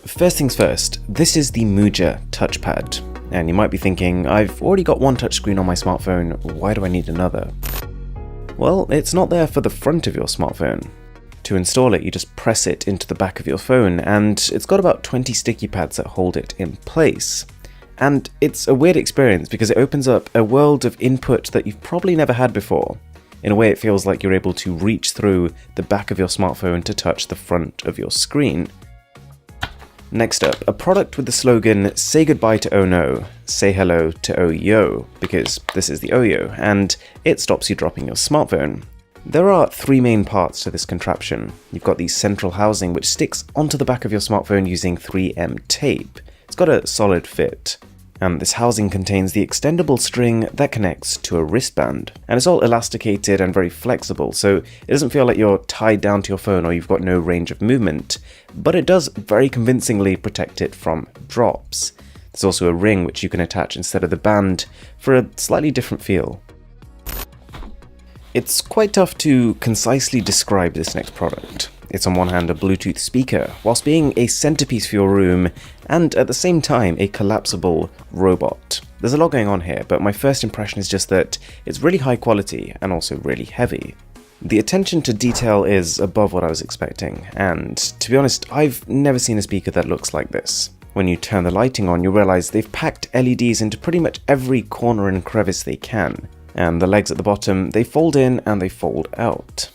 First things first, this is the Muja touchpad. And you might be thinking, I've already got one touchscreen on my smartphone, why do I need another? Well, it's not there for the front of your smartphone. To install it, you just press it into the back of your phone, and it's got about 20 sticky pads that hold it in place. And it's a weird experience because it opens up a world of input that you've probably never had before. In a way, it feels like you're able to reach through the back of your smartphone to touch the front of your screen. Next up, a product with the slogan, say goodbye to oh no, say hello to oh yo, because this is the OYO, and it stops you dropping your smartphone. There are three main parts to this contraption. You've got the central housing, which sticks onto the back of your smartphone using 3M tape. It's got a solid fit. And this housing contains the extendable string that connects to a wristband. And it's all elasticated and very flexible, so it doesn't feel like you're tied down to your phone or you've got no range of movement, but it does very convincingly protect it from drops. There's also a ring which you can attach instead of the band for a slightly different feel. It's quite tough to concisely describe this next product. It's on one hand a Bluetooth speaker, whilst being a centerpiece for your room, and at the same time a collapsible robot. There's a lot going on here, but my first impression is just that it's really high quality and also really heavy. The attention to detail is above what I was expecting, and to be honest, I've never seen a speaker that looks like this. When you turn the lighting on, you realize they've packed LEDs into pretty much every corner and crevice they can, and the legs at the bottom, they fold in and they fold out.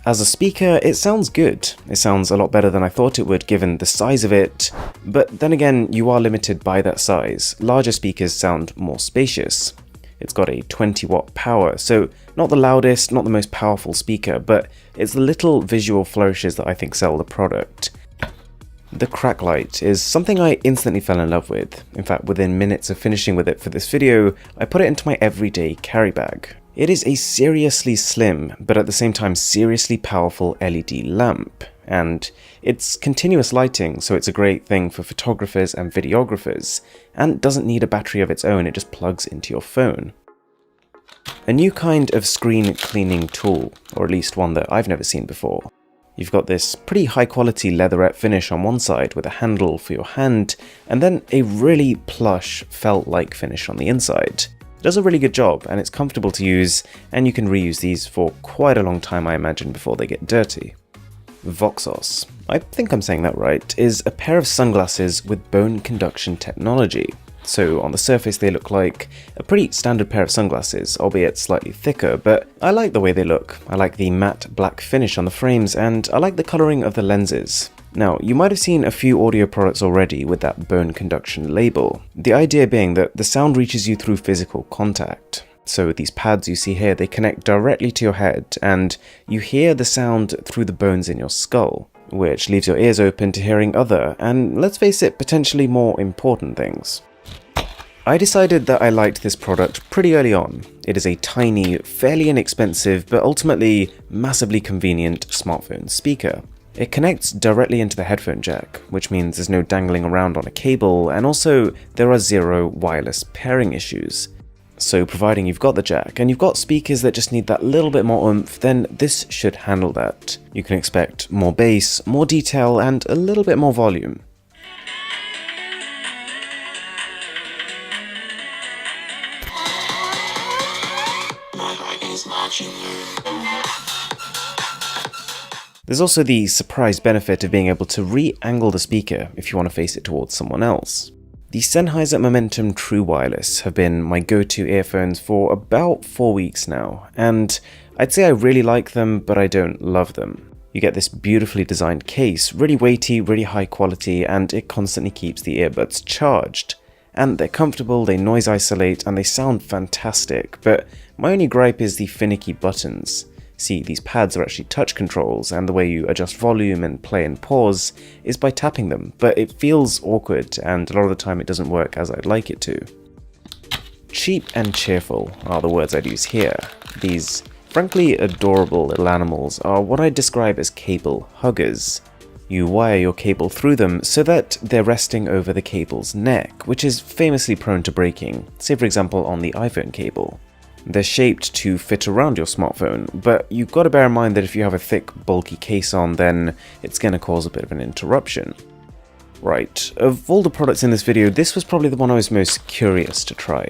As a speaker, it sounds good. It sounds a lot better than I thought it would given the size of it, but then again, you are limited by that size. Larger speakers sound more spacious. It's got a 20-watt power, so not the loudest, not the most powerful speaker, but it's the little visual flourishes that I think sell the product. The crack light is something I instantly fell in love with. In fact, within minutes of finishing with it for this video, I put it into my everyday carry bag. It is a seriously slim, but at the same time seriously powerful LED lamp, and it's continuous lighting, so it's a great thing for photographers and videographers, and doesn't need a battery of its own, it just plugs into your phone. A new kind of screen cleaning tool, or at least one that I've never seen before. You've got this pretty high quality leatherette finish on one side with a handle for your hand, and then a really plush felt-like finish on the inside. It does a really good job, and it's comfortable to use, and you can reuse these for quite a long time, I imagine, before they get dirty. Voxos, I think I'm saying that right, is a pair of sunglasses with bone conduction technology. So on the surface they look like a pretty standard pair of sunglasses, albeit slightly thicker, but I like the way they look. I like the matte black finish on the frames, and I like the colouring of the lenses. Now, you might have seen a few audio products already with that bone conduction label, the idea being that the sound reaches you through physical contact. So these pads you see here, they connect directly to your head, and you hear the sound through the bones in your skull, which leaves your ears open to hearing other, and let's face it, potentially more important things. I decided that I liked this product pretty early on. It is a tiny, fairly inexpensive, but ultimately massively convenient smartphone speaker. It connects directly into the headphone jack, which means there's no dangling around on a cable, and also there are zero wireless pairing issues. So providing you've got the jack, and you've got speakers that just need that little bit more oomph, then this should handle that. You can expect more bass, more detail, and a little bit more volume. There's also the surprise benefit of being able to re-angle the speaker if you want to face it towards someone else. The Sennheiser Momentum True Wireless have been my go-to earphones for about 4 weeks now, and I'd say I really like them, but I don't love them. You get this beautifully designed case, really weighty, really high quality, and it constantly keeps the earbuds charged. And they're comfortable, they noise isolate, and they sound fantastic, but my only gripe is the finicky buttons. See, these pads are actually touch controls, and the way you adjust volume and play and pause is by tapping them, but it feels awkward, and a lot of the time it doesn't work as I'd like it to. Cheap and cheerful are the words I'd use here. These frankly adorable little animals are what I describe as cable huggers. You wire your cable through them so that they're resting over the cable's neck, which is famously prone to breaking, say for example on the iPhone cable. They're shaped to fit around your smartphone, but you've got to bear in mind that if you have a thick, bulky case on, then it's going to cause a bit of an interruption. Right, of all the products in this video, this was probably the one I was most curious to try.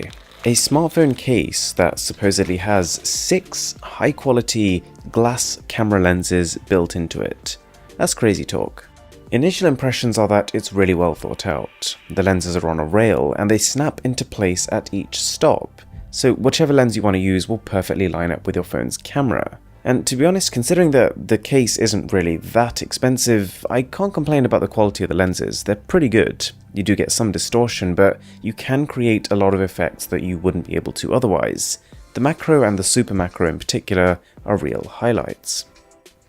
A smartphone case that supposedly has 6 high-quality glass camera lenses built into it. That's crazy talk. Initial impressions are that it's really well thought out. The lenses are on a rail and they snap into place at each stop, so whichever lens you want to use will perfectly line up with your phone's camera. And to be honest, considering that the case isn't really that expensive, I can't complain about the quality of the lenses. They're pretty good. You do get some distortion, but you can create a lot of effects that you wouldn't be able to otherwise. The macro and the super macro in particular are real highlights.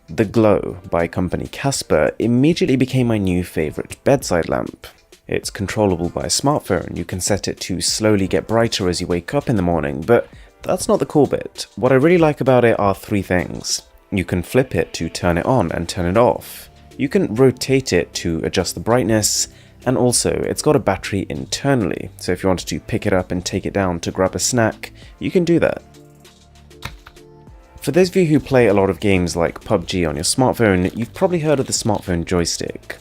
The Glow by company Casper immediately became my new favourite bedside lamp. It's controllable by a smartphone. You can set it to slowly get brighter as you wake up in the morning, but that's not the cool bit. What I really like about it are 3 things. You can flip it to turn it on and turn it off. You can rotate it to adjust the brightness, and also it's got a battery internally, so if you wanted to pick it up and take it down to grab a snack, you can do that. For those of you who play a lot of games like PUBG on your smartphone, you've probably heard of the smartphone joystick.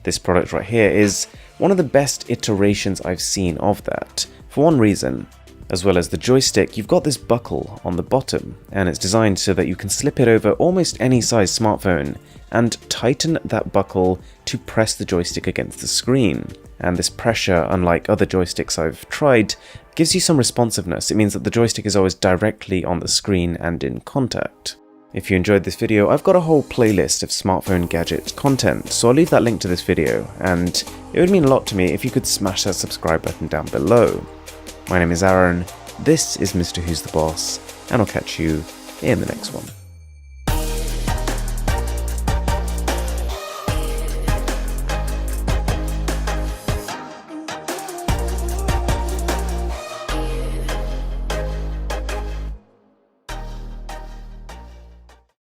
This product right here is one of the best iterations I've seen of that, for one reason. As well as the joystick, you've got this buckle on the bottom, and it's designed so that you can slip it over almost any size smartphone and tighten that buckle to press the joystick against the screen. And this pressure, unlike other joysticks I've tried, gives you some responsiveness. It means that the joystick is always directly on the screen and in contact. If you enjoyed this video, I've got a whole playlist of smartphone gadget content, so I'll leave that link to this video, and it would mean a lot to me if you could smash that subscribe button down below. My name is Aaron, this is Mr. Who's the Boss, and I'll catch you in the next one.